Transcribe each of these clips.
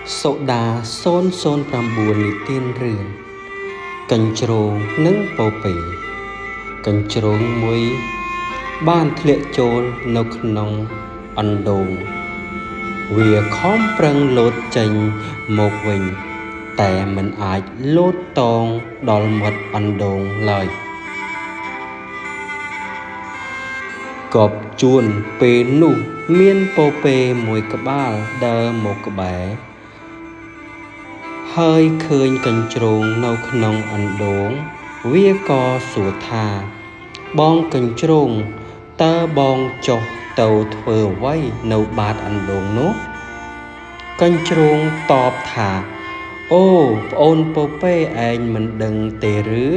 សូដា009និទានរឿងកញ្ជ្រោងនិងពពែកញ្ជ្រោងមួយបានធ្លាក់ចូលនៅក្នុងអណ្ដូងវាខំប្រឹងលោតចេញមកវិញតែមិនអាចលោតតងដល់មាត់អណ្ដូងឡើយគប់ជួនពេលនោះមានពពែមួយក្បាលដើរមកក្បែរហើយឃើញកញ្ជ្រោងនៅក្នុងអណ្ដូងវាក៏សួរថាបងកញ្ជ្រោងតើបងចុះទៅធ្វើអ្វីនៅបាតអណ្ដូងនោះកញ្ជ្រោងតបថាអូប្អូនពពែឯងមិនដឹងទេឬ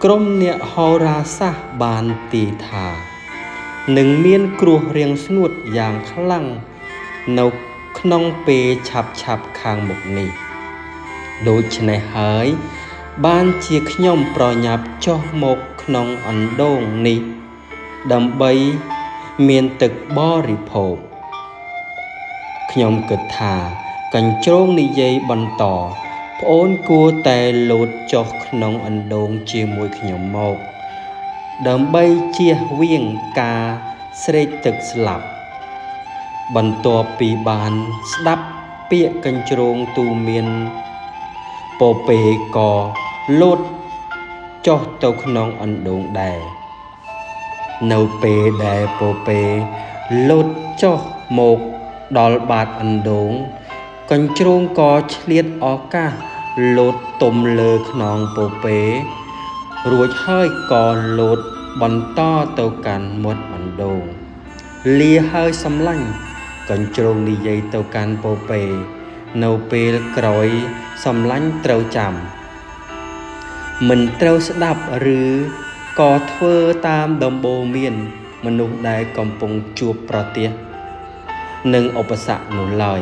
ក្រុមអ្នកហោរាសាស្ត្របានទាយថានឹងមានគ្រោះរាំងស្ងួតយ៉ាងខ្លាំងនៅក្នុងពេលឆាប់ខាងមុខនេះដូច្នេះហើយបានជាខ្ញុំប្រញាប់ចុះមកក្នុងអណ្ដូងនេះដើម្បីមានទឹកបរិភោគខ្ញុំគិតថាកញ្ជ្រោងនិយាយបន្តប្អូនគួរតែលោតចុះក្នុងអណ្ដូងជាមួយខ្ញុំមកដើម្បីជៀសវាងការស្រេកទឹកស្លាប់បន្ទាប់ពីបានស្ដាប់ពាក្យកញ្ជ្រោងទូន្មានពពែក៏លោតចុះទៅក្នុងអណ្ដូងដែរនៅពេលដែលពពែលោតចុះមកដល់បាតអណ្ដូងកញ្ជ្រោងក៏ឆ្លៀតឱកាសលោតទុំលើខ្នងពពែរួចហើយក៏លោតបន្តទៅកាន់មាត់អណ្ដូងលាហើយសម្លាញ់កញ្ជ្រោងនិយាយទៅកាន់ពពែនៅពេលក្រោយសម្លាញ់ត្រូវចាំមិនត្រូវស្ដាប់ឬក៏ធ្វើតាមដំបូន្មានមនុស្សដែលកំពុងជួបប្រទះនឹងឧបសគ្គនោះឡើយ